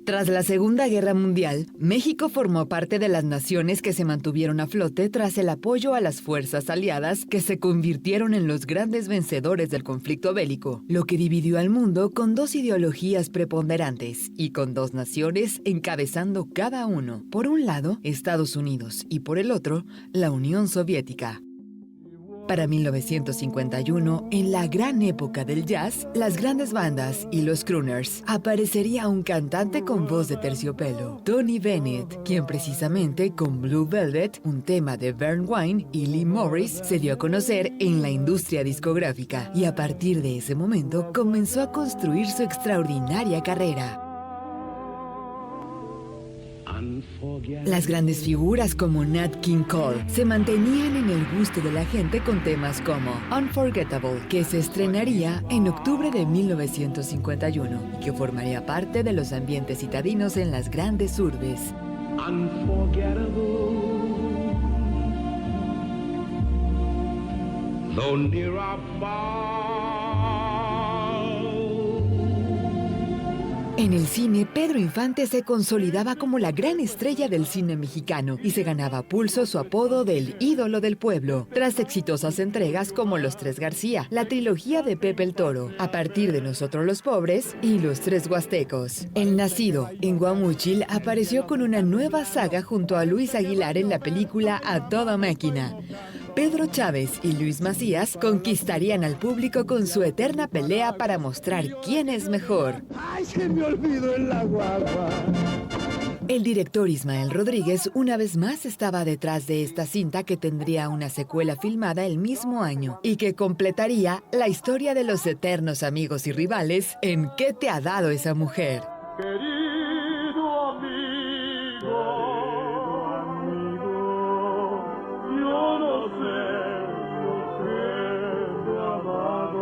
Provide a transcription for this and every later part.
Tras la Segunda Guerra Mundial, México formó parte de las naciones que se mantuvieron a flote tras el apoyo a las fuerzas aliadas que se convirtieron en los grandes vencedores del conflicto bélico, lo que dividió al mundo con dos ideologías preponderantes y con dos naciones encabezando cada uno. Por un lado, Estados Unidos y por el otro, la Unión Soviética. Para 1951, en la gran época del jazz, las grandes bandas y los crooners, aparecería un cantante con voz de terciopelo, Tony Bennett, quien precisamente con Blue Velvet, un tema de Vern Wine y Lee Morris, se dio a conocer en la industria discográfica y a partir de ese momento comenzó a construir su extraordinaria carrera. Las grandes figuras como Nat King Cole se mantenían en el gusto de la gente con temas como Unforgettable, que se estrenaría en octubre de 1951 y que formaría parte de los ambientes citadinos en las grandes urbes. Unforgettable, though near or far. En el cine, Pedro Infante se consolidaba como la gran estrella del cine mexicano y se ganaba a pulso su apodo del ídolo del pueblo, tras exitosas entregas como Los Tres García, la trilogía de Pepe el Toro, A partir de Nosotros los Pobres y Los Tres Huastecos. El nacido en Guamúchil apareció con una nueva saga junto a Luis Aguilar en la película A Toda Máquina. Pedro Chávez y Luis Macías conquistarían al público con su eterna pelea para mostrar quién es mejor. ¡Ay, se me olvidó el agua! El director Ismael Rodríguez una vez más estaba detrás de esta cinta que tendría una secuela filmada el mismo año y que completaría la historia de los eternos amigos y rivales en ¿Qué te ha dado esa mujer? Querido amigo, yo no sé lo que me ha dado.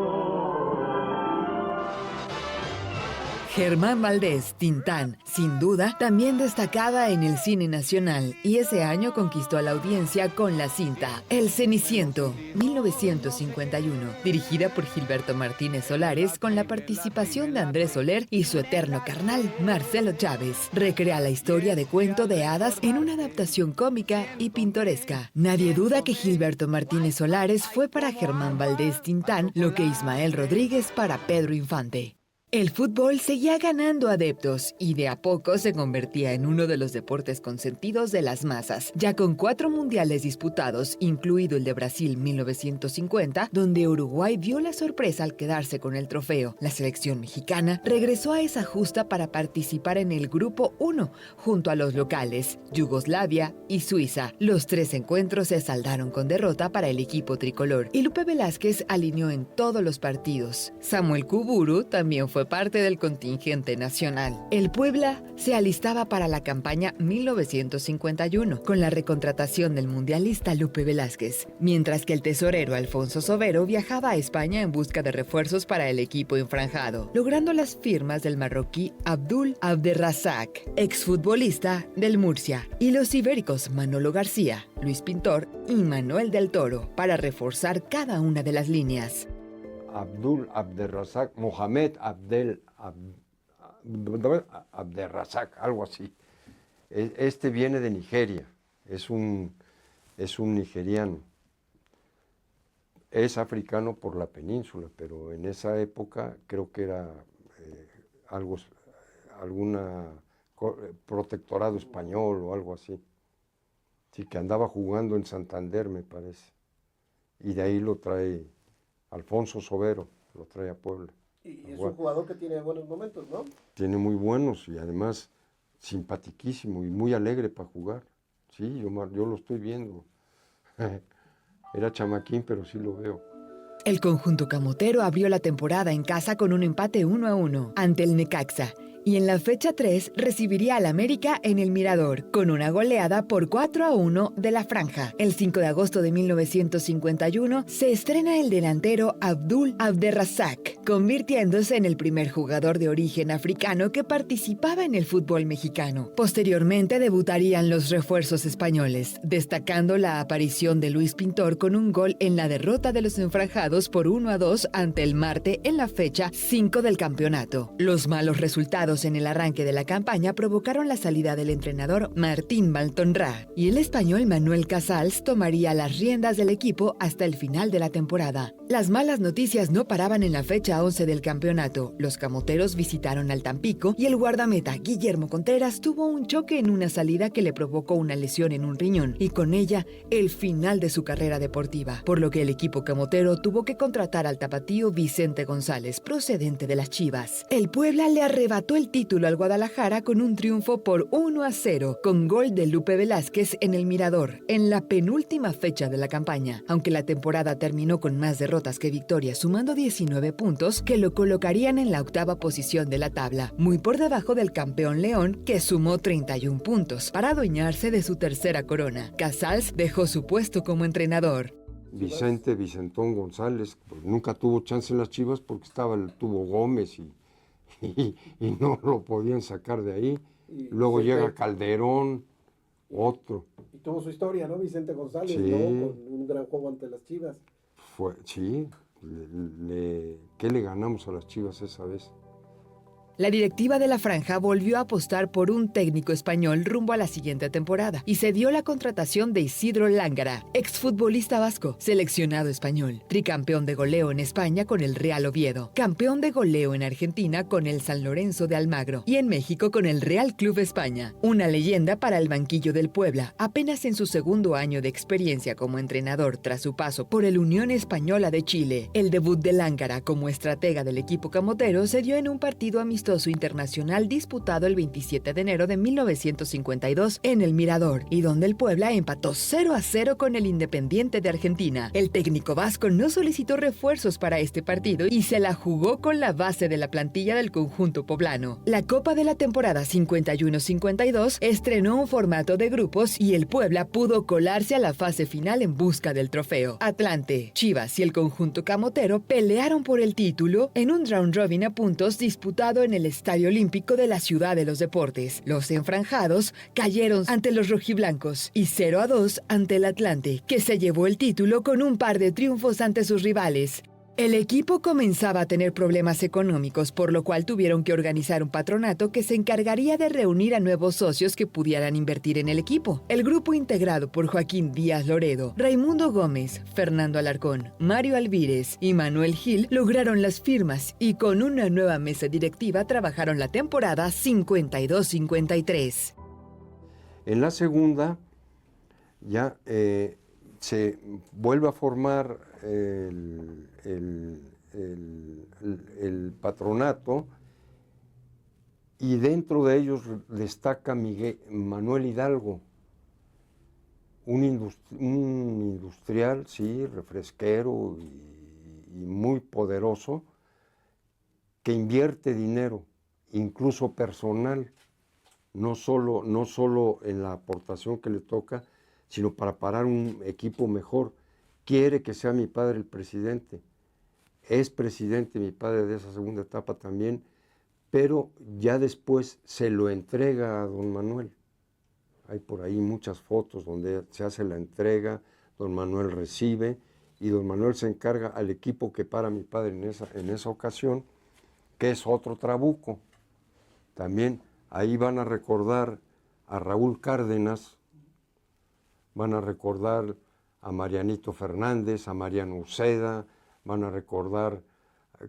Germán Valdés, Tintán, sin duda, también destacaba en el cine nacional y ese año conquistó a la audiencia con la cinta El Ceniciento, 1951, dirigida por Gilberto Martínez Solares con la participación de Andrés Soler y su eterno carnal, Marcelo Chávez. Recrea la historia de cuento de hadas en una adaptación cómica y pintoresca. Nadie duda que Gilberto Martínez Solares fue para Germán Valdés Tintán lo que Ismael Rodríguez para Pedro Infante. El fútbol seguía ganando adeptos y de a poco se convertía en uno de los deportes consentidos de las masas, ya con 4 mundiales disputados, incluido el de Brasil 1950, donde Uruguay dio la sorpresa al quedarse con el trofeo. La selección mexicana regresó a esa justa para participar en el Grupo 1, junto a los locales, Yugoslavia y Suiza. Los 3 encuentros se saldaron con derrota para el equipo tricolor, y Lupe Velázquez alineó en todos los partidos. Samuel Kuburu también fue parte del contingente nacional. El Puebla se alistaba para la campaña 1951 con la recontratación del mundialista Lupe Velázquez, mientras que el tesorero Alfonso Sobero viajaba a España en busca de refuerzos para el equipo enfranjado, logrando las firmas del marroquí Abdul Abderrazak, exfutbolista del Murcia, y los ibéricos Manolo García, Luis Pintor y Manuel del Toro para reforzar cada una de las líneas. Abdul Abderrazak, Mohamed Abderrazak, algo así. Este viene de Nigeria, es un nigeriano. Es africano por la península, pero en esa época creo que era alguna protectorado español o algo así. Sí, que andaba jugando en Santander, me parece. Y de ahí lo trae Alfonso Sobero, lo trae a Puebla. Y es un jugador que tiene buenos momentos, ¿no? Tiene muy buenos y además simpatiquísimo y muy alegre para jugar. Sí, yo lo estoy viendo. Era chamaquín, pero sí lo veo. El conjunto camotero abrió la temporada en casa con un empate 1-1 ante el Necaxa. Y en la fecha 3 recibiría al América en el Mirador, con una goleada por 4-1 de la Franja. El 5 de agosto de 1951 se estrena el delantero Abdul Abderrazak, convirtiéndose en el primer jugador de origen africano que participaba en el fútbol mexicano. Posteriormente debutarían los refuerzos españoles, destacando la aparición de Luis Pintor con un gol en la derrota de los enfranjados por 1-2 ante el Marte en la fecha 5 del campeonato. Los malos resultados resultados en el arranque de la campaña provocaron la salida del entrenador Martín Valtonrá y el español Manuel Casals tomaría las riendas del equipo hasta el final de la temporada. Las malas noticias no paraban en la fecha 11 del campeonato. Los camoteros visitaron al Tampico y el guardameta Guillermo Contreras tuvo un choque en una salida que le provocó una lesión en un riñón y con ella el final de su carrera deportiva, por lo que el equipo camotero tuvo que contratar al tapatío Vicente González, procedente de las Chivas. El Puebla le arrebató el título al Guadalajara con un triunfo por 1-0, con gol de Lupe Velázquez en el Mirador, en la penúltima fecha de la campaña. Aunque la temporada terminó con más derrotas que victorias, sumando 19 puntos, que lo colocarían en la octava posición de la tabla, muy por debajo del campeón León, que sumó 31 puntos, para adueñarse de su tercera corona. Casals dejó su puesto como entrenador. Vicentón González, pues nunca tuvo chance en las Chivas porque tuvo Gómez y no lo podían sacar de ahí. Luego llega Calderón, otro. Y tuvo su historia, ¿no? Vicente González, sí. ¿no? Con un gran juego ante las Chivas. Sí, ¿qué le ganamos a las Chivas esa vez? La directiva de la franja volvió a apostar por un técnico español rumbo a la siguiente temporada y se dio la contratación de Isidro Lángara, exfutbolista vasco, seleccionado español, tricampeón de goleo en España con el Real Oviedo, campeón de goleo en Argentina con el San Lorenzo de Almagro y en México con el Real Club España. Una leyenda para el banquillo del Puebla, apenas en su segundo año de experiencia como entrenador tras su paso por el Unión Española de Chile. El debut de Lángara como estratega del equipo camotero se dio en un partido amistoso internacional disputado el 27 de enero de 1952 en el Mirador y donde el Puebla empató 0-0 con el Independiente de Argentina. El técnico vasco no solicitó refuerzos para este partido y se la jugó con la base de la plantilla del conjunto poblano. La Copa de la temporada 51-52 estrenó un formato de grupos y el Puebla pudo colarse a la fase final en busca del trofeo. Atlante, Chivas y el conjunto camotero pelearon por el título en un round robin a puntos disputado en el Estadio Olímpico de la Ciudad de los Deportes. Los enfranjados cayeron ante los rojiblancos y 0-2 ante el Atlante, que se llevó el título con un par de triunfos ante sus rivales. El equipo comenzaba a tener problemas económicos, por lo cual tuvieron que organizar un patronato que se encargaría de reunir a nuevos socios que pudieran invertir en el equipo. El grupo, integrado por Joaquín Díaz Loredo, Raimundo Gómez, Fernando Alarcón, Mario Alvírez y Manuel Gil, lograron las firmas y con una nueva mesa directiva trabajaron la temporada 52-53. En la segunda ya se vuelve a formar el patronato y dentro de ellos destaca Manuel Hidalgo, un industrial, sí, refresquero y muy poderoso, que invierte dinero, incluso personal, no solo en la aportación que le toca, sino para parar un equipo mejor. Quiere que sea mi padre el presidente. Es presidente mi padre de esa segunda etapa también, pero ya después se lo entrega a don Manuel. Hay por ahí muchas fotos donde se hace la entrega, don Manuel recibe y don Manuel se encarga al equipo que para mi padre en esa ocasión, que es otro trabuco. También ahí van a recordar a Raúl Cárdenas, van a recordar a Marianito Fernández, a Mariano Uceda, van a recordar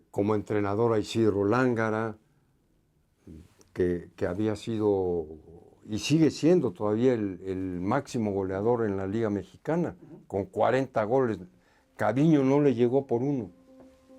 como entrenador a Isidro Lángara, que había sido y sigue siendo todavía el máximo goleador en la Liga Mexicana, con 40 goles. Caviño no le llegó por uno.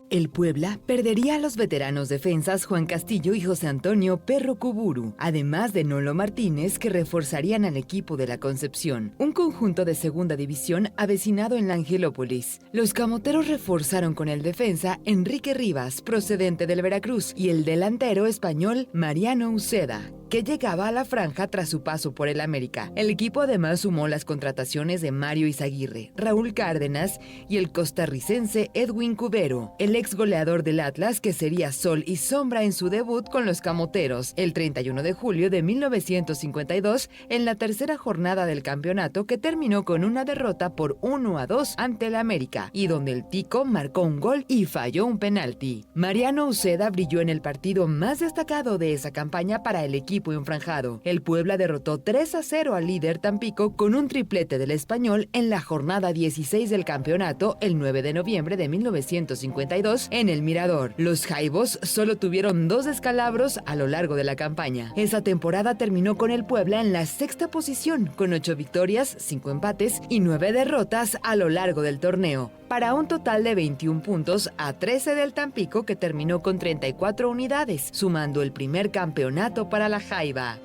El Puebla perdería a los veteranos defensas Juan Castillo y José Antonio Perro Cuburu, además de Nolo Martínez, que reforzarían al equipo de la Concepción, un conjunto de segunda división avecinado en la Angelópolis. Los camoteros reforzaron con el defensa Enrique Rivas, procedente del Veracruz, y el delantero español Mariano Uceda, que llegaba a la franja tras su paso por el América. El equipo además sumó las contrataciones de Mario Izaguirre, Raúl Cárdenas y el costarricense Edwin Cubero, el ex goleador del Atlas que sería sol y sombra en su debut con los Camoteros el 31 de julio de 1952 en la tercera jornada del campeonato, que terminó con una derrota por 1-2 ante el América y donde el Tico marcó un gol y falló un penalti. Mariano Uceda brilló en el partido más destacado de esa campaña para el equipo enfranjado. El Puebla derrotó 3-0 al líder Tampico con un triplete del Español en la jornada 16 del campeonato el 9 de noviembre de 1952 en el Mirador. Los Jaibos solo tuvieron 2 descalabros a lo largo de la campaña. Esa temporada terminó con el Puebla en la sexta posición con 8 victorias, 5 empates y 9 derrotas a lo largo del torneo, para un total de 21 puntos a 13 del Tampico, que terminó con 34 unidades, sumando el primer campeonato para la Jaiba.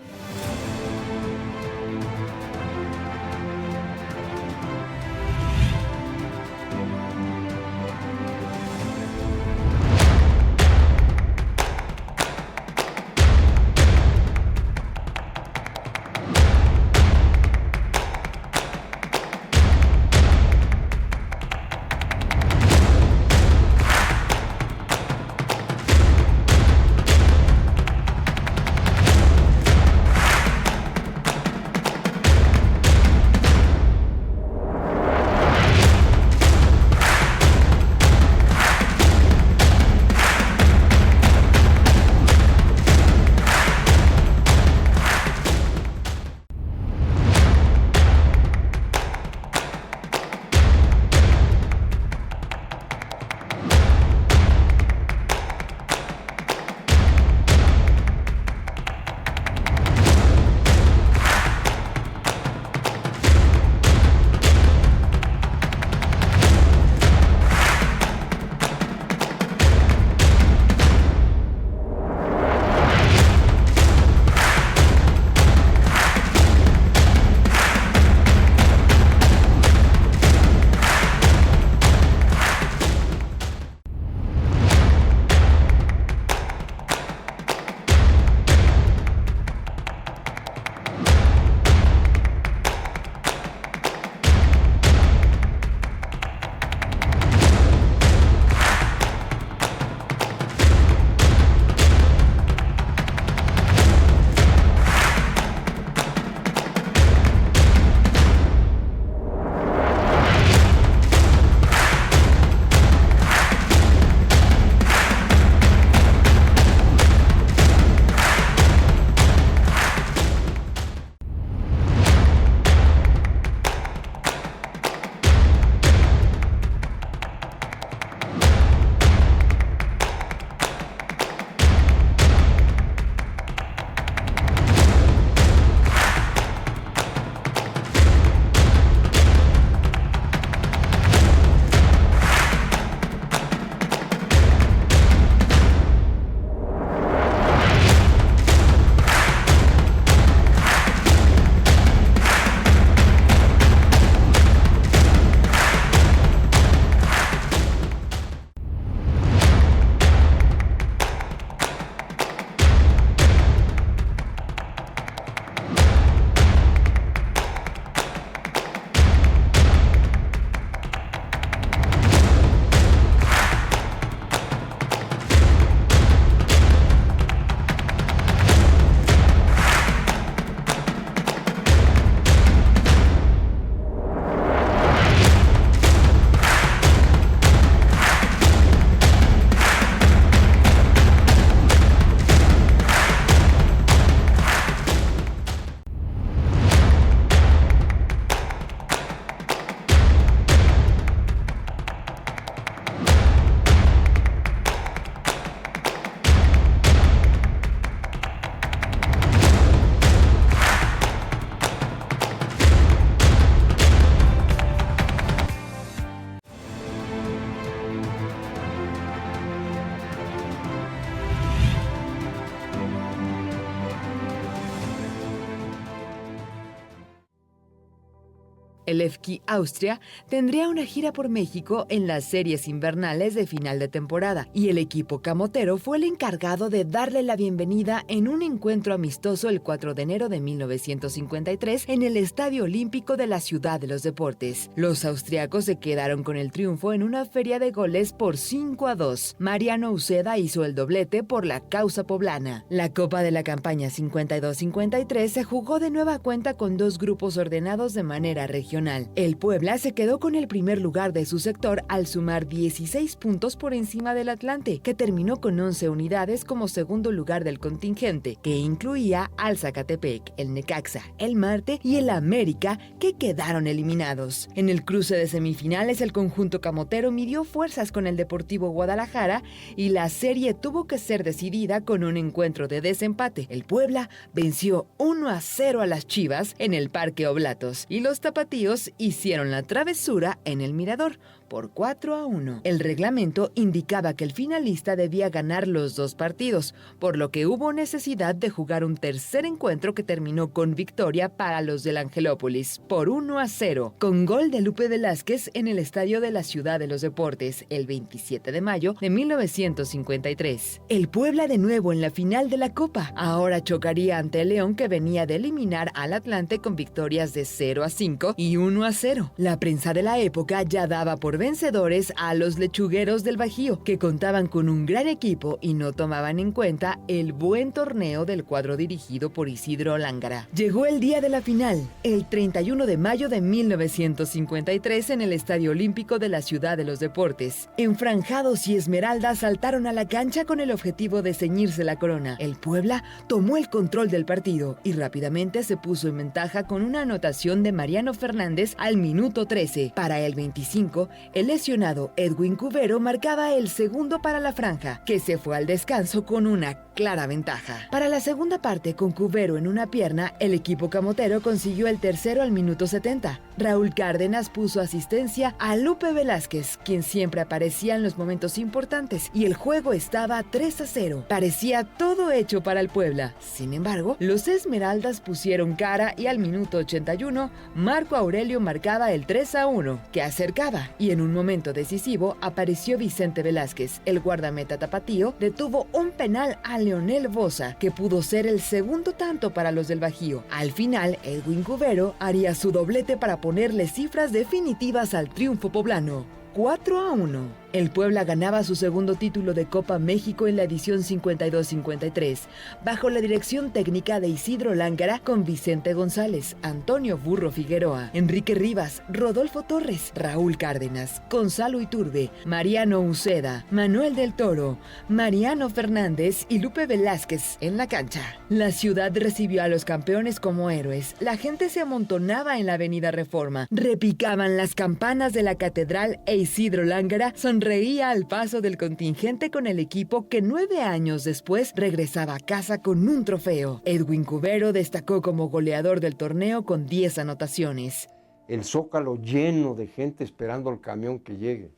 El EFKI Austria tendría una gira por México en las series invernales de final de temporada y el equipo camotero fue el encargado de darle la bienvenida en un encuentro amistoso el 4 de enero de 1953 en el Estadio Olímpico de la Ciudad de los Deportes. Los austriacos se quedaron con el triunfo en una feria de goles por 5-2. Mariano Uceda hizo el doblete por la causa poblana. La Copa de la campaña 52-53 se jugó de nueva cuenta con dos grupos ordenados de manera regional. El Puebla se quedó con el primer lugar de su sector al sumar 16 puntos por encima del Atlante, que terminó con 11 unidades como segundo lugar del contingente, que incluía al Zacatepec, el Necaxa, el Marte y el América, que quedaron eliminados. En el cruce de semifinales, el conjunto camotero midió fuerzas con el Deportivo Guadalajara y la serie tuvo que ser decidida con un encuentro de desempate. El Puebla venció 1-0 a las Chivas en el Parque Oblatos y los tapatíos hicieron la travesura en el Mirador por 4-1. El reglamento indicaba que el finalista debía ganar los dos partidos, por lo que hubo necesidad de jugar un tercer encuentro que terminó con victoria para los del Angelópolis por 1-0, con gol de Lupe Velázquez en el Estadio de la Ciudad de los Deportes el 27 de mayo de 1953. El Puebla de nuevo en la final de la Copa. Ahora chocaría ante el León, que venía de eliminar al Atlante con victorias de 0-5 y 1-0. La prensa de la época ya daba por vencedores a los lechugueros del Bajío, que contaban con un gran equipo y no tomaban en cuenta el buen torneo del cuadro dirigido por Isidro Lángara. Llegó el día de la final, el 31 de mayo de 1953 en el Estadio Olímpico de la Ciudad de los Deportes. Enfranjados y Esmeraldas saltaron a la cancha con el objetivo de ceñirse la corona. El Puebla tomó el control del partido y rápidamente se puso en ventaja con una anotación de Mariano Fernández al minuto 13. Para el 25, el lesionado Edwin Cubero marcaba el segundo para la franja, que se fue al descanso con una clara ventaja. Para la segunda parte, con Cubero en una pierna, el equipo camotero consiguió el tercero al minuto 70. Raúl Cárdenas puso asistencia a Lupe Velázquez, quien siempre aparecía en los momentos importantes, y el juego estaba 3-0. Parecía todo hecho para el Puebla. Sin embargo, los Esmeraldas pusieron cara y al minuto 81, Marco Aurelio marcaba el 3-1, que acercaba, y en un momento decisivo apareció Vicente Velázquez. El guardameta tapatío detuvo un penal a Leonel Boza, que pudo ser el segundo tanto para los del Bajío. Al final, Edwin Cubero haría su doblete para ponerle cifras definitivas al triunfo poblano. 4-1. El Puebla ganaba su segundo título de Copa México en la edición 52-53, bajo la dirección técnica de Isidro Lángara, con Vicente González, Antonio Burro Figueroa, Enrique Rivas, Rodolfo Torres, Raúl Cárdenas, Gonzalo Iturbe, Mariano Uceda, Manuel del Toro, Mariano Fernández y Lupe Velázquez en la cancha. La ciudad recibió a los campeones como héroes. La gente se amontonaba en la Avenida Reforma, repicaban las campanas de la catedral e Isidro Lángara sonreía al paso del contingente con el equipo que 9 años después regresaba a casa con un trofeo. Edwin Cubero destacó como goleador del torneo con 10 anotaciones. El Zócalo lleno de gente esperando el camión que llegue.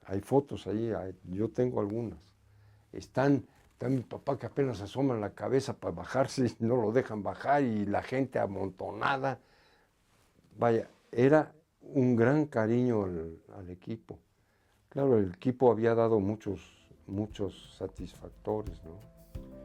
Hay fotos ahí, yo tengo algunas. Está mi papá que apenas asoma la cabeza para bajarse y no lo dejan bajar, y la gente amontonada. Vaya, era un gran cariño al equipo. Claro, el equipo había dado muchos satisfactores, ¿no?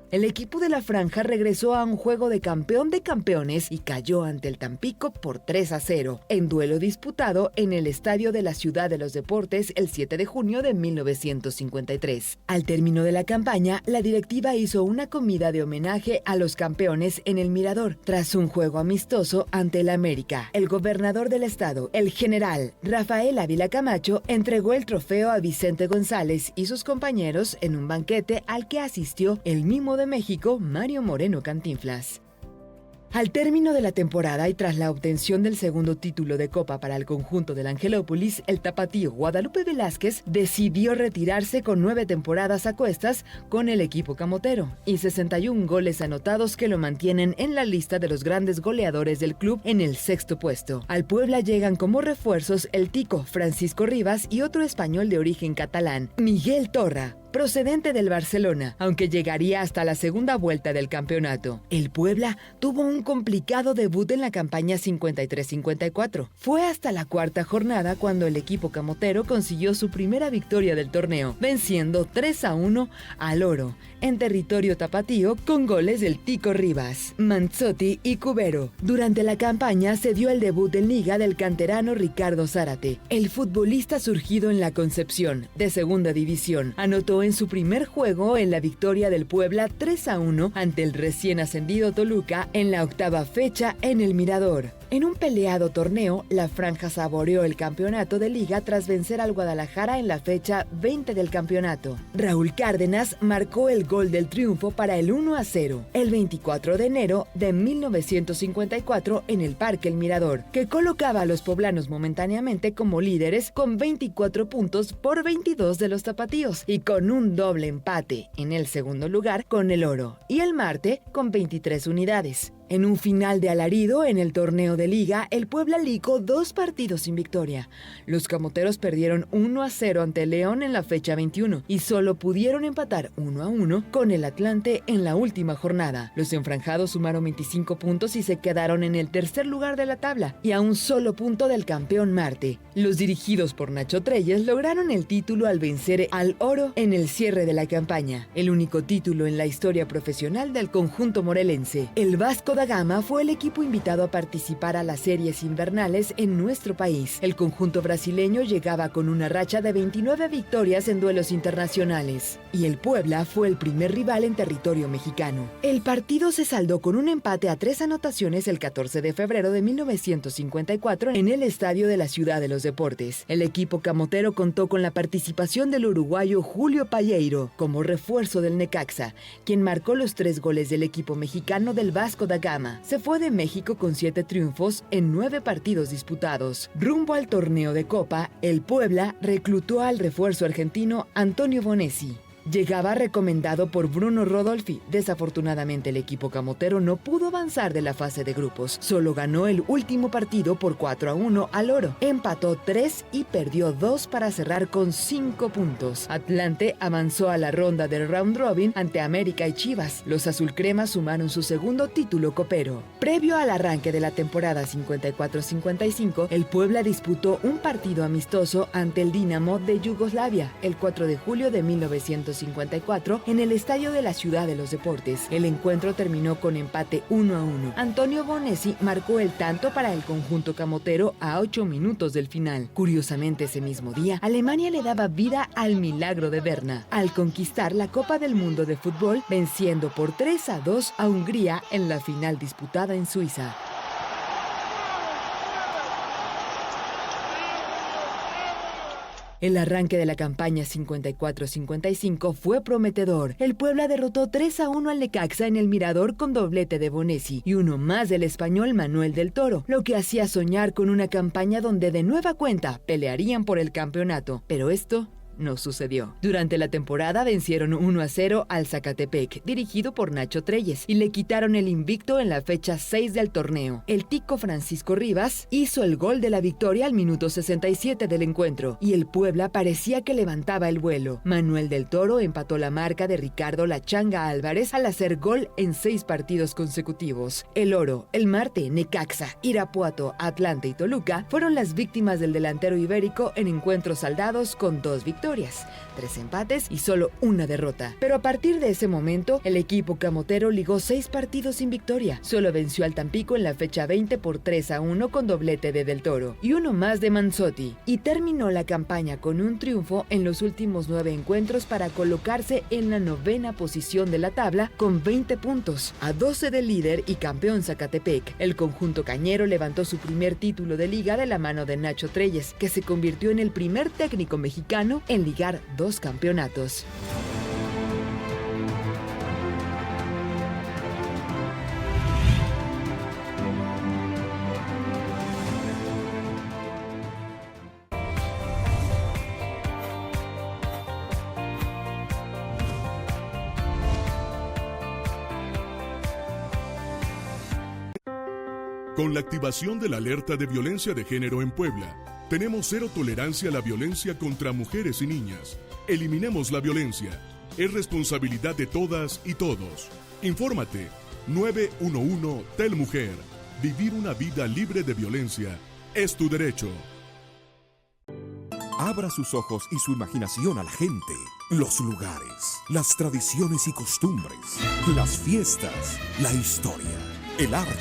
El equipo de la franja regresó a un juego de campeón de campeones y cayó ante el Tampico por 3-0, en duelo disputado en el Estadio de la Ciudad de los Deportes el 7 de junio de 1953. Al término de la campaña, la directiva hizo una comida de homenaje a los campeones en el Mirador, tras un juego amistoso ante el América. El gobernador del estado, el general Rafael Ávila Camacho, entregó el trofeo a Vicente González y sus compañeros en un banquete al que asistió el mimo de México, Mario Moreno Cantinflas. Al término de la temporada y tras la obtención del segundo título de Copa para el conjunto del Angelópolis, el tapatío Guadalupe Velázquez decidió retirarse con 9 temporadas a cuestas con el equipo camotero y 61 goles anotados que lo mantienen en la lista de los grandes goleadores del club en el 6º puesto. Al Puebla llegan como refuerzos el tico Francisco Rivas y otro español de origen catalán, Miguel Torra, procedente del Barcelona, aunque llegaría hasta la segunda vuelta del campeonato. El Puebla tuvo un complicado debut en la campaña 53-54. Fue hasta la cuarta jornada cuando el equipo camotero consiguió su primera victoria del torneo, venciendo 3-1 al Oro, en territorio tapatío, con goles del Tico Rivas, Manzotti y Cubero. Durante la campaña se dio el debut en Liga del canterano Ricardo Zárate. El futbolista surgido en la Concepción, de segunda división, anotó en su primer juego en la victoria del Puebla 3-1 ante el recién ascendido Toluca en la octava fecha en el Mirador. En un peleado torneo, la franja saboreó el campeonato de Liga tras vencer al Guadalajara en la fecha 20 del campeonato. Raúl Cárdenas marcó el gol del triunfo para el 1-0 el 24 de enero de 1954 en el Parque El Mirador, que colocaba a los poblanos momentáneamente como líderes con 24 puntos por 22 de los tapatíos y con un doble empate en el segundo lugar con el Oro y el Marte con 23 unidades. En un final de alarido en el torneo de Liga, el Puebla ligó 2 partidos sin victoria. Los camoteros perdieron 1-0 ante León en la fecha 21 y solo pudieron empatar 1-1 con el Atlante en la última jornada. Los enfranjados sumaron 25 puntos y se quedaron en el tercer lugar de la tabla y a un solo punto del campeón Marte. Los dirigidos por Nacho Treyes lograron el título al vencer al Oro en el cierre de la campaña, el único título en la historia profesional del conjunto morelense. El Vasco da Gama fue el equipo invitado a participar a las series invernales en nuestro país. El conjunto brasileño llegaba con una racha de 29 victorias en duelos internacionales y el Puebla fue el primer rival en territorio mexicano. El partido se saldó con un empate a 3 anotaciones el 14 de febrero de 1954 en el Estadio de la Ciudad de los Deportes. El equipo camotero contó con la participación del uruguayo Julio Palleiro como refuerzo del Necaxa, quien marcó los 3 goles del equipo mexicano del Vasco da Gama. Se fue de México con 7 triunfos en 9 partidos disputados. Rumbo al torneo de Copa, el Puebla reclutó al refuerzo argentino Antonio Bonesi. Llegaba recomendado por Bruno Rodolfi. Desafortunadamente el equipo camotero no pudo avanzar de la fase de grupos. Solo ganó el último partido por 4-1 al Oro. Empató 3 y perdió 2 para cerrar con 5 puntos. Atlante avanzó a la ronda del round robin ante América y Chivas. Los azulcremas sumaron su segundo título copero. Previo al arranque de la temporada 54-55, el Puebla disputó un partido amistoso ante el Dinamo de Yugoslavia el 4 de julio de 1954 en el Estadio de la Ciudad de los Deportes. El encuentro terminó con empate 1-1. Antonio Bonesi marcó el tanto para el conjunto camotero a 8 minutos del final. Curiosamente, ese mismo día, Alemania le daba vida al milagro de Berna, al conquistar la Copa del Mundo de Fútbol, venciendo por 3-2 a Hungría en la final disputada en Suiza. El arranque de la campaña 54-55 fue prometedor. El Puebla derrotó 3-1 al Necaxa en el Mirador con doblete de Bonesi y uno más del español Manuel del Toro, lo que hacía soñar con una campaña donde de nueva cuenta pelearían por el campeonato. Pero esto no sucedió. Durante la temporada vencieron 1-0 al Zacatepec, dirigido por Nacho Treyes, y le quitaron el invicto en la fecha 6 del torneo. El tico Francisco Rivas hizo el gol de la victoria al minuto 67 del encuentro, y el Puebla parecía que levantaba el vuelo. Manuel del Toro empató la marca de Ricardo La Changa Álvarez al hacer gol en 6 partidos consecutivos. El Oro, el Marte, Necaxa, Irapuato, Atlante y Toluca fueron las víctimas del delantero ibérico en encuentros saldados con 2 victorias, 3 empates y solo una derrota. Pero a partir de ese momento, el equipo camotero ligó 6 partidos sin victoria. Solo venció al Tampico en la fecha 20 por 3-1 con doblete de Del Toro y uno más de Manzotti. Y terminó la campaña con un triunfo en los últimos 9 encuentros para colocarse en la 9ª posición de la tabla con 20 puntos, a 12 del líder y campeón Zacatepec. El conjunto cañero levantó su primer título de liga de la mano de Nacho Treyes, que se convirtió en el primer técnico mexicano en ligar 2 campeonatos. Con la activación de la alerta de violencia de género en Puebla, tenemos 0 tolerancia a la violencia contra mujeres y niñas. Eliminemos la violencia. Es responsabilidad de todas y todos. Infórmate. 911 Telmujer. Vivir una vida libre de violencia es tu derecho. Abra sus ojos y su imaginación a la gente, los lugares, las tradiciones y costumbres, las fiestas, la historia, el arte.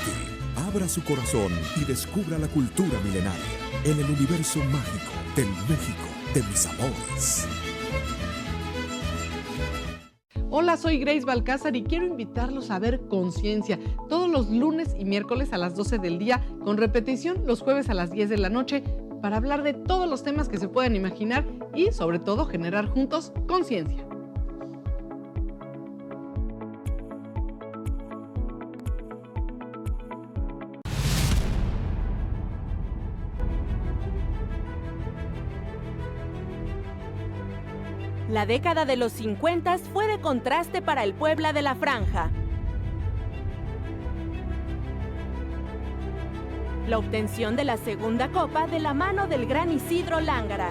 Abra su corazón y descubra la cultura milenaria en el universo mágico del México de mis amores. Hola, soy Grace Balcázar y quiero invitarlos a ver Conciencia todos los lunes y miércoles a las 12 del día, con repetición los jueves a las 10 de la noche, para hablar de todos los temas que se puedan imaginar y, sobre todo, generar juntos conciencia. La década de los 50 fue de contraste para el Puebla de la Franja. La obtención de la segunda copa de la mano del gran Isidro Lángara.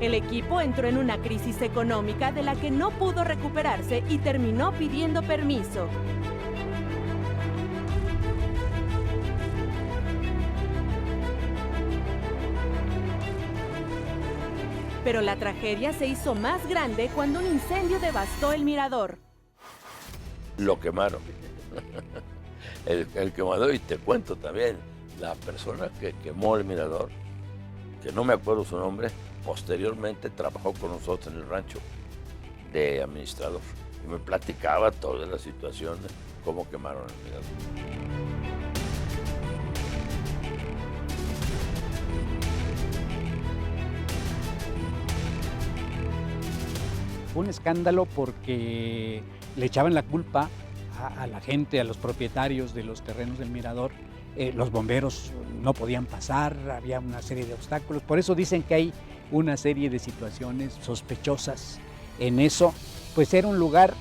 El equipo entró en una crisis económica de la que no pudo recuperarse y terminó pidiendo permiso. Pero la tragedia se hizo más grande cuando un incendio devastó el mirador. Lo quemaron. El quemador, y te cuento también, la persona que quemó el mirador, que no me acuerdo su nombre, posteriormente trabajó con nosotros en el rancho de administrador. Y me platicaba toda la situación, cómo quemaron el mirador. Fue un escándalo porque le echaban la culpa a la gente, a los propietarios de los terrenos del mirador. Los bomberos no podían pasar, había una serie de obstáculos. Por eso dicen que hay una serie de situaciones sospechosas en eso. Pues era un lugar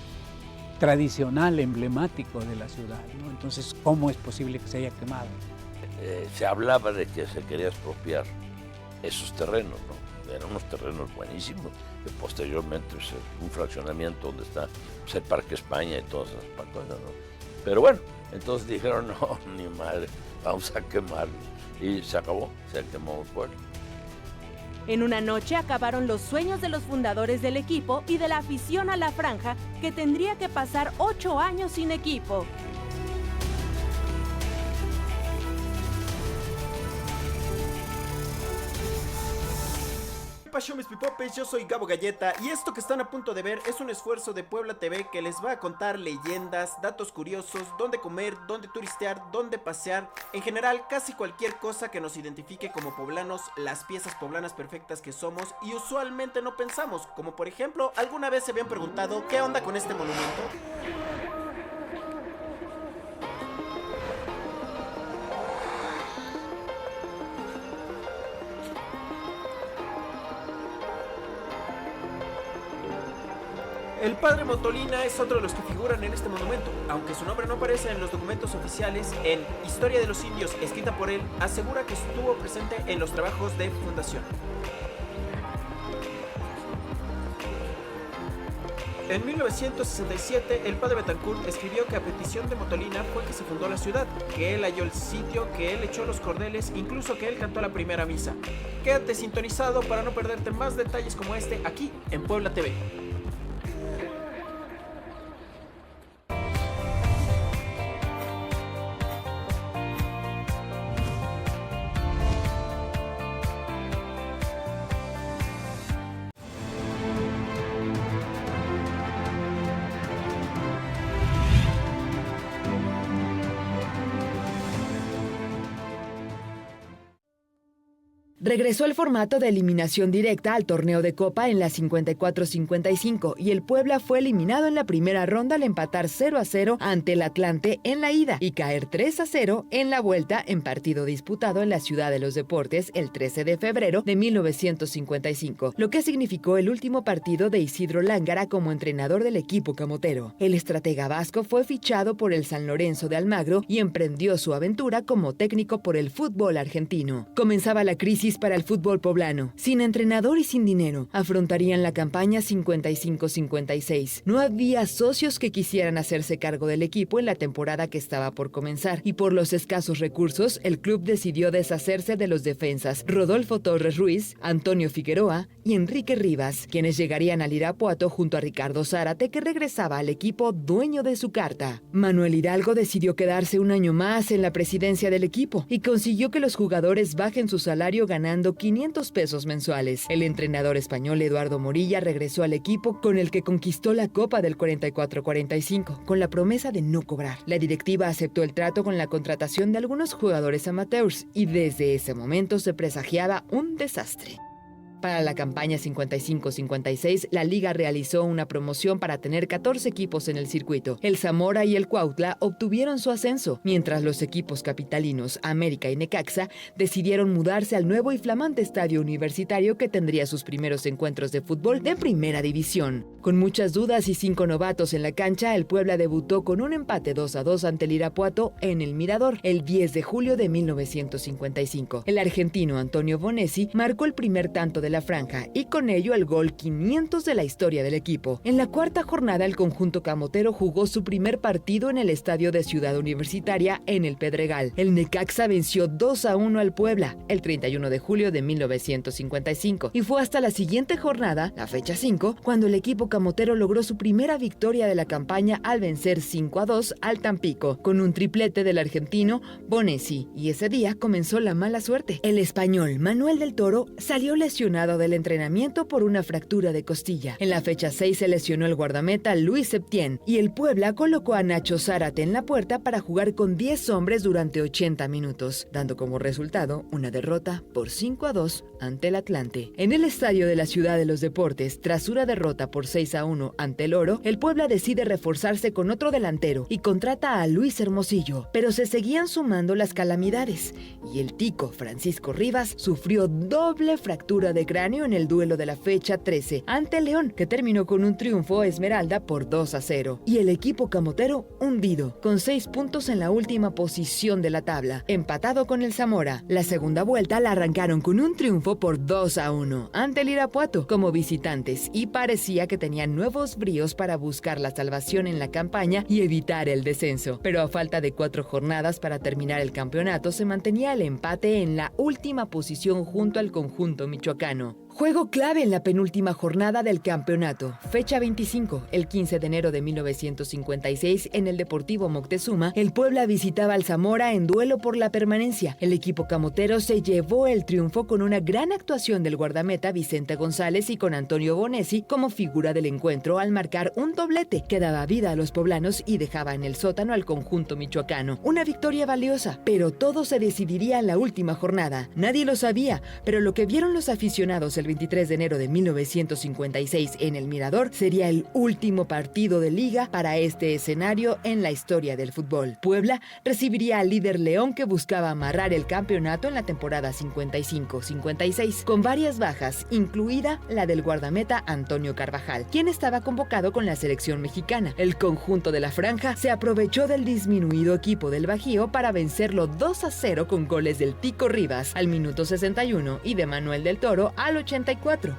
tradicional, emblemático de la ciudad, ¿no? Entonces, ¿cómo es posible que se haya quemado? Se hablaba de que se quería expropiar esos terrenos, ¿no? Eran unos terrenos buenísimos, que posteriormente pues, un fraccionamiento donde está pues, el Parque España y todas esas cosas, ¿no? Pero bueno, entonces dijeron, no, ni madre, vamos a quemarlo. Y se acabó, se quemó el pueblo. En una noche acabaron los sueños de los fundadores del equipo y de la afición a la Franja, que tendría que pasar 8 años sin equipo. ¿Qué pasó, mis pipopes? Yo soy Gabo Galleta y esto que están a punto de ver es un esfuerzo de Puebla TV que les va a contar leyendas, datos curiosos, dónde comer, dónde turistear, dónde pasear, en general casi cualquier cosa que nos identifique como poblanos, las piezas poblanas perfectas que somos y usualmente no pensamos, como por ejemplo, ¿alguna vez se habían preguntado qué onda con este monumento? El padre Motolina es otro de los que figuran en este monumento, aunque su nombre no aparece en los documentos oficiales. En Historia de los Indios, escrita por él, asegura que estuvo presente en los trabajos de fundación. En 1967, el padre Betancourt escribió que a petición de Motolina fue que se fundó la ciudad, que él halló el sitio, que él echó los cordeles, incluso que él cantó la primera misa. Quédate sintonizado para no perderte más detalles como este aquí en Puebla TV. Regresó el formato de eliminación directa al torneo de Copa en la 54-55 y el Puebla fue eliminado en la primera ronda al empatar 0-0 ante el Atlante en la ida y caer 3-0 en la vuelta en partido disputado en la Ciudad de los Deportes el 13 de febrero de 1955, lo que significó el último partido de Isidro Lángara como entrenador del equipo camotero. El estratega vasco fue fichado por el San Lorenzo de Almagro y emprendió su aventura como técnico por el fútbol argentino. Comenzaba la crisis crisis para el fútbol poblano. Sin entrenador y sin dinero, afrontarían la campaña 55-56. No había socios que quisieran hacerse cargo del equipo en la temporada que estaba por comenzar, y por los escasos recursos, el club decidió deshacerse de los defensas Rodolfo Torres Ruiz, Antonio Figueroa y Enrique Rivas, quienes llegarían al Irapuato junto a Ricardo Zárate, que regresaba al equipo dueño de su carta. Manuel Hidalgo decidió quedarse un año más en la presidencia del equipo y consiguió que los jugadores bajen su salario ganando 500 pesos mensuales. El entrenador español Eduardo Morilla regresó al equipo con el que conquistó la Copa del 44-45, con la promesa de no cobrar. La directiva aceptó el trato con la contratación de algunos jugadores amateurs y desde ese momento se presagiaba un desastre. Para la campaña 55-56, la liga realizó una promoción para tener 14 equipos en el circuito. El Zamora y el Cuautla obtuvieron su ascenso, mientras los equipos capitalinos América y Necaxa decidieron mudarse al nuevo y flamante estadio universitario que tendría sus primeros encuentros de fútbol de primera división. Con muchas dudas y 5 novatos en la cancha, el Puebla debutó con un empate 2-2 ante el Irapuato en el Mirador el 10 de julio de 1955. El argentino Antonio Bonesi marcó el primer tanto de la franja y con ello el gol 500 de la historia del equipo. En la cuarta jornada, el conjunto camotero jugó su primer partido en el estadio de Ciudad Universitaria en el Pedregal. El Necaxa venció 2-1 al Puebla el 31 de julio de 1955 y fue hasta la siguiente jornada, la fecha 5, cuando el equipo camotero logró su primera victoria de la campaña al vencer 5-2 al Tampico, con un triplete del argentino Bonesi, y ese día comenzó la mala suerte. El español Manuel del Toro salió lesionado del entrenamiento por una fractura de costilla. En la fecha 6 se lesionó el guardameta Luis Septién y el Puebla colocó a Nacho Zárate en la puerta para jugar con 10 hombres durante 80 minutos, dando como resultado una derrota por 5-2 ante el Atlante. En el estadio de la Ciudad de los Deportes, tras una derrota por 6-1 ante el Oro, el Puebla decide reforzarse con otro delantero y contrata a Luis Hermosillo, pero se seguían sumando las calamidades y el tico Francisco Rivas sufrió doble fractura de cráneo en el duelo de la fecha 13 ante León, que terminó con un triunfo Esmeralda por 2-0. Y el equipo camotero hundido, con 6 puntos en la última posición de la tabla, empatado con el Zamora. La segunda vuelta la arrancaron con un triunfo por 2-1 ante el Irapuato como visitantes y parecía que tenían nuevos bríos para buscar la salvación en la campaña y evitar el descenso. Pero a falta de 4 jornadas para terminar el campeonato, se mantenía el empate en la última posición junto al conjunto michoacano. Juego clave en la penúltima jornada del campeonato. Fecha 25, el 15 de enero de 1956, en el Deportivo Moctezuma, el Puebla visitaba al Zamora en duelo por la permanencia. El equipo camotero se llevó el triunfo con una gran actuación del guardameta Vicente González y con Antonio Bonesi como figura del encuentro al marcar un doblete que daba vida a los poblanos y dejaba en el sótano al conjunto michoacano. Una victoria valiosa, pero todo se decidiría en la última jornada. Nadie lo sabía, pero lo que vieron los aficionados el 23 de enero de 1956 en el Mirador sería el último partido de liga para este escenario en la historia del fútbol. Puebla recibiría al líder León, que buscaba amarrar el campeonato en la temporada 55-56 con varias bajas, incluida la del guardameta Antonio Carvajal, quien estaba convocado con la selección mexicana. El conjunto de la franja se aprovechó del disminuido equipo del Bajío para vencerlo 2-0 con goles del Tico Rivas al minuto 61 y de Manuel del Toro al 84.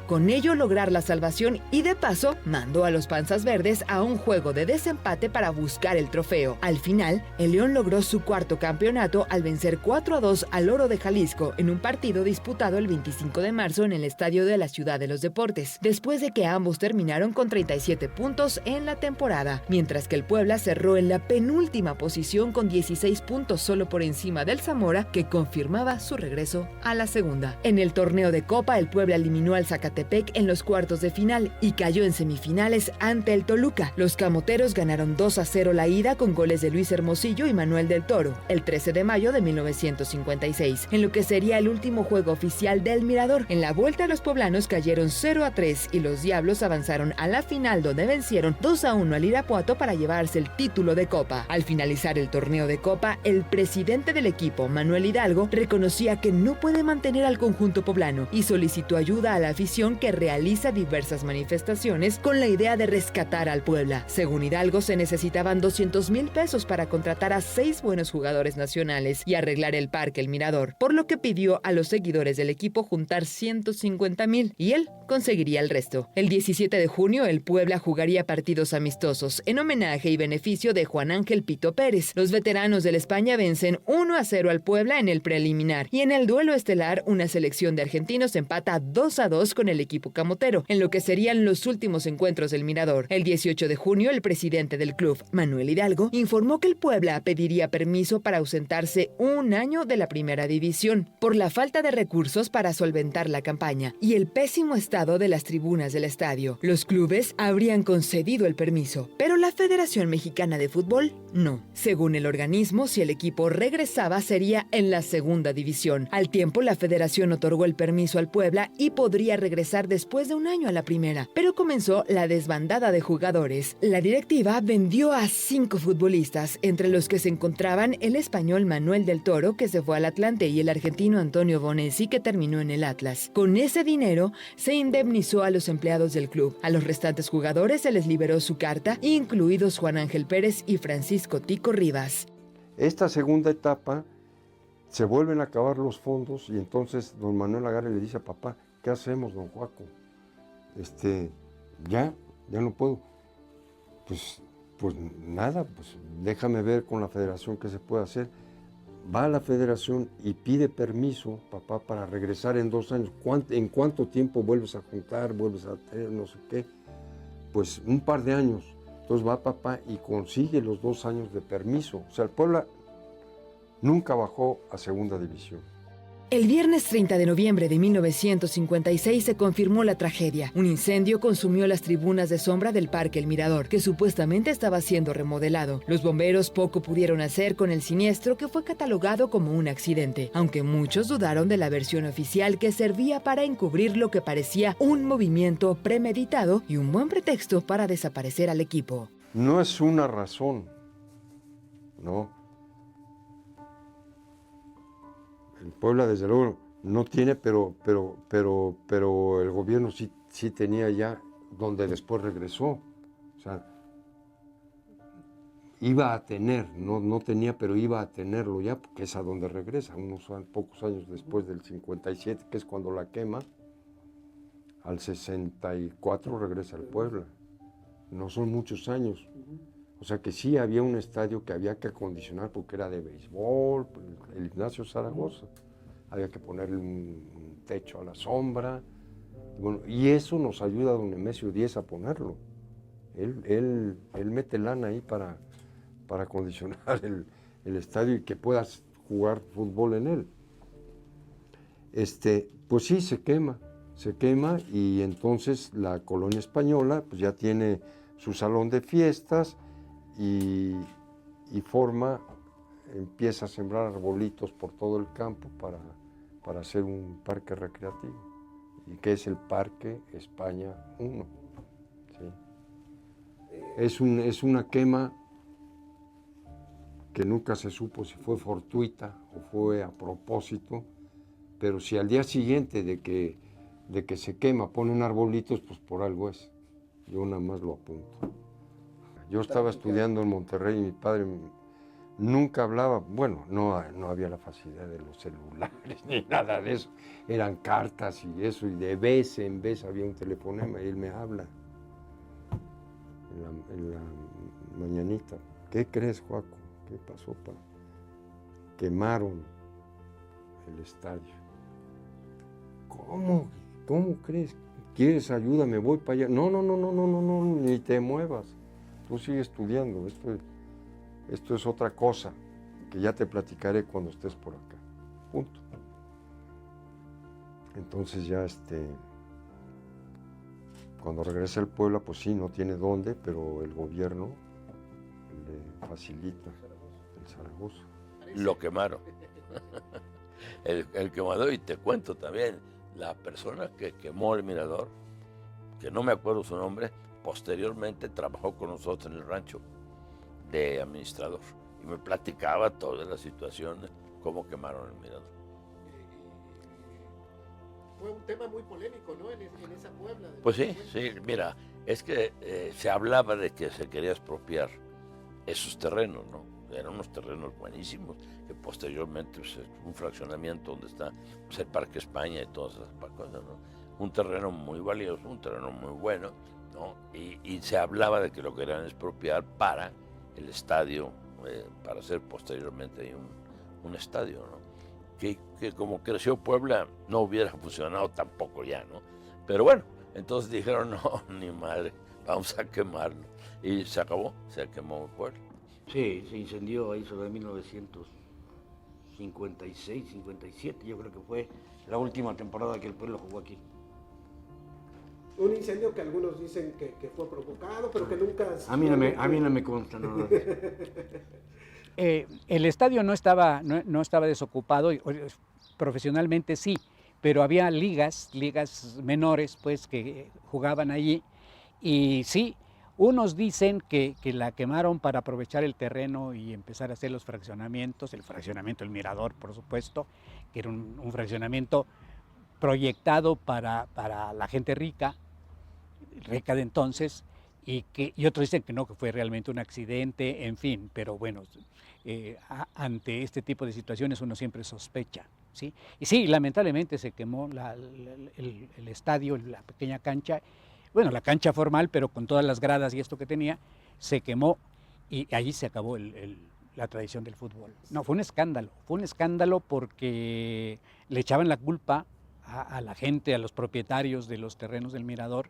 Con ello lograr la salvación y de paso mandó a los Panzas Verdes a un juego de desempate para buscar el trofeo. Al final, el León logró su cuarto campeonato al vencer 4-2 al Oro de Jalisco en un partido disputado el 25 de marzo en el estadio de la Ciudad de los Deportes, después de que ambos terminaron con 37 puntos en la temporada, mientras que el Puebla cerró en la penúltima posición con 16 puntos, solo por encima del Zamora, que confirmaba su regreso a la segunda. En el torneo de Copa, el Puebla eliminó al Zacatepec en los cuartos de final y cayó en semifinales ante el Toluca. Los camoteros ganaron 2-0 la ida con goles de Luis Hermosillo y Manuel del Toro el 13 de mayo de 1956, en lo que sería el último juego oficial del Mirador. En la vuelta, los poblanos cayeron 0-3 y los Diablos avanzaron a la final, donde vencieron 2-1 al Irapuato para llevarse el título de Copa. Al finalizar el torneo de Copa, el presidente del equipo, Manuel Hidalgo, reconocía que no puede mantener al conjunto poblano y solicitó ayuda ayuda a la afición que realiza diversas manifestaciones con la idea de rescatar al Puebla. Según Hidalgo, se necesitaban 200,000 pesos para contratar a 6 buenos jugadores nacionales y arreglar el Parque El Mirador, por lo que pidió a los seguidores del equipo juntar 150,000 y él conseguiría el resto. El 17 de junio, el Puebla jugaría partidos amistosos en homenaje y beneficio de Juan Ángel Pito Pérez. Los veteranos de la España vencen 1-0 al Puebla en el preliminar y en el duelo estelar, una selección de argentinos empata 2-2 con el equipo camotero, en lo que serían los últimos encuentros del Mirador. El 18 de junio, el presidente del club, Manuel Hidalgo, informó que el Puebla pediría permiso para ausentarse un año de la primera división por la falta de recursos para solventar la campaña y el pésimo estado de las tribunas del estadio. Los clubes habrían concedido el permiso, pero la Federación Mexicana de Fútbol no. Según el organismo, si el equipo regresaba sería en la segunda división. Al tiempo, la Federación otorgó el permiso al Puebla y podría regresar después de un año a la primera, pero comenzó la desbandada de jugadores. La directiva vendió a 5 futbolistas, entre los que se encontraban el español Manuel del Toro, que se fue al Atlante, y el argentino Antonio Bonesi, que terminó en el Atlas. Con ese dinero se indemnizó a los empleados del club. A los restantes jugadores se les liberó su carta, incluidos Juan Ángel Pérez y Francisco Tico Rivas. Esta segunda etapa se vuelven a acabar los fondos y entonces don Manuel agarra y le dice a papá, ¿qué hacemos, don Joaco? Ya no puedo. Pues nada, pues déjame ver con la federación qué se puede hacer. Va a la federación y pide permiso, papá, para regresar en 2 años. ¿En cuánto tiempo vuelves a juntar, vuelves a tener no sé qué? Pues un par de años. Entonces va papá y consigue los 2 años de permiso. O sea, el Puebla nunca bajó a segunda división. El viernes 30 de noviembre de 1956 se confirmó la tragedia. Un incendio consumió las tribunas de sombra del Parque El Mirador, que supuestamente estaba siendo remodelado. Los bomberos poco pudieron hacer con el siniestro, que fue catalogado como un accidente, aunque muchos dudaron de la versión oficial, que servía para encubrir lo que parecía un movimiento premeditado y un buen pretexto para desaparecer al equipo. No es una razón, ¿no? El Puebla, desde luego, no tiene, pero el gobierno sí tenía ya, donde después regresó. O sea, iba a tener, no tenía, pero iba a tenerlo ya, porque es a donde regresa, pocos años después del 57, que es cuando la quema. Al 64 regresa al Puebla. No son muchos años. O sea que sí había un estadio que había que acondicionar porque era de béisbol, el Ignacio Zaragoza. Había que ponerle un techo a la sombra. Bueno, y eso nos ayuda a don Nemesio Díez a ponerlo. Él mete lana ahí para acondicionar el estadio y que puedas jugar fútbol en él. Pues sí, se quema y entonces la colonia española pues ya tiene su salón de fiestas y empieza a sembrar arbolitos por todo el campo para hacer un parque recreativo, y que es el Parque España 1. ¿Sí? Es una quema que nunca se supo si fue fortuita o fue a propósito, pero si al día siguiente de que se quema ponen arbolitos, pues por algo es. Yo nada más lo apunto. Yo estaba estudiando en Monterrey y mi padre nunca hablaba, bueno, no había la facilidad de los celulares ni nada de eso, eran cartas y eso, y de vez en vez había un telefonema y él me habla en la mañanita. ¿Qué crees, Joaco? ¿Qué pasó, pa? Quemaron el estadio. ¿Cómo? ¿Cómo crees? ¿Quieres ayuda? Me voy para allá. No, ni te muevas. Tú sigue estudiando. Esto es otra cosa que ya te platicaré cuando estés por acá. Punto. Entonces ya cuando regresa al Puebla, pues sí, no tiene dónde, pero el gobierno le facilita el Zaragoza. Lo quemaron. el quemador, y te cuento también, la persona que quemó el Mirador, que no me acuerdo su nombre, posteriormente trabajó con nosotros en el rancho de administrador y me platicaba todas las situaciones, cómo quemaron el Mirador. fue un tema muy polémico, ¿no? En esa Puebla. Pues sí, mira, es que se hablaba de que se quería expropiar esos terrenos, ¿no? Eran unos terrenos buenísimos, que posteriormente pues, un fraccionamiento donde está pues, el Parque España y todas esas cosas, ¿no? Un terreno muy valioso, un terreno muy bueno, ¿no? Y se hablaba de que lo querían expropiar para el estadio, para hacer posteriormente ahí un estadio, ¿no? Que como creció Puebla no hubiera funcionado tampoco ya, ¿no? Pero bueno, entonces dijeron, no, ni madre, vamos a quemarlo. Y se acabó, se quemó Puebla. Sí, se incendió ahí sobre 1956, 57, yo creo que fue la última temporada que el Puebla jugó aquí. Un incendio que algunos dicen que fue provocado, pero que nunca... A mí no me consta nada. El estadio no estaba desocupado, profesionalmente sí, pero había ligas menores pues que jugaban allí y sí, unos dicen que la quemaron para aprovechar el terreno y empezar a hacer los fraccionamientos, el fraccionamiento El Mirador, por supuesto, que era un fraccionamiento proyectado para la gente rica de entonces, y otros dicen que no, que fue realmente un accidente, en fin, pero bueno, ante este tipo de situaciones uno siempre sospecha, ¿sí? Y sí, lamentablemente se quemó el estadio, la pequeña cancha, bueno, la cancha formal, pero con todas las gradas y esto que tenía, se quemó y allí se acabó la tradición del fútbol. No, fue un escándalo porque le echaban la culpa a la gente, a los propietarios de los terrenos del Mirador.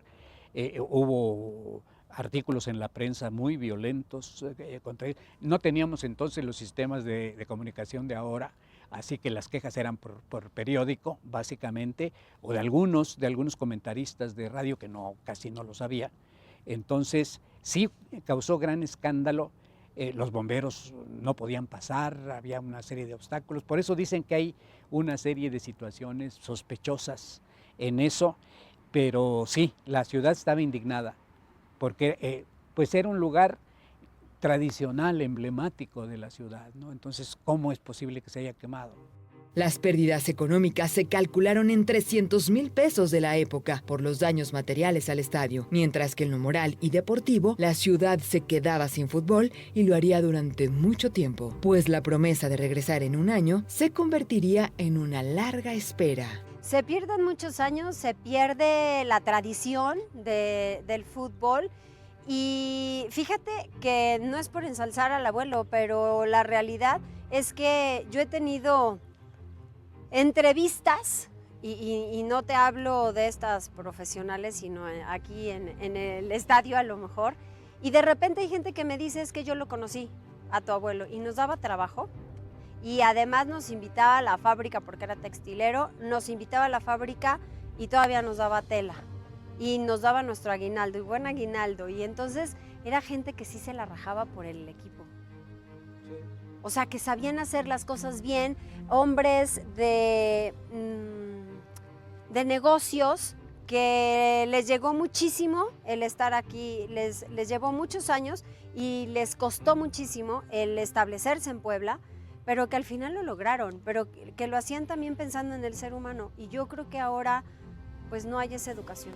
Hubo artículos en la prensa muy violentos contra él. No teníamos entonces los sistemas de comunicación de ahora, así que las quejas eran por periódico, básicamente, o de algunos comentaristas de radio que casi no lo sabía. Entonces, sí causó gran escándalo. Los bomberos no podían pasar, había una serie de obstáculos. Por eso dicen que hay una serie de situaciones sospechosas en eso. Pero sí, la ciudad estaba indignada, porque pues era un lugar tradicional, emblemático de la ciudad, ¿no? Entonces, ¿cómo es posible que se haya quemado? Las pérdidas económicas se calcularon en 300,000 pesos de la época por los daños materiales al estadio, mientras que en lo moral y deportivo, la ciudad se quedaba sin fútbol y lo haría durante mucho tiempo, pues la promesa de regresar en un año se convertiría en una larga espera. Se pierden muchos años, se pierde la tradición del fútbol y fíjate que no es por ensalzar al abuelo, pero la realidad es que yo he tenido entrevistas y no te hablo de estas profesionales, sino aquí en el estadio a lo mejor, y de repente hay gente que me dice es que yo lo conocí a tu abuelo y nos daba trabajo. Y además nos invitaba a la fábrica porque era textilero, nos invitaba a la fábrica y todavía nos daba tela. Y nos daba nuestro aguinaldo, y buen aguinaldo. Y entonces era gente que sí se la rajaba por el equipo. O sea, que sabían hacer las cosas bien, hombres de negocios que les llegó muchísimo el estar aquí, les llevó muchos años y les costó muchísimo el establecerse en Puebla, pero que al final lo lograron, pero que lo hacían también pensando en el ser humano. Y yo creo que ahora pues no hay esa educación.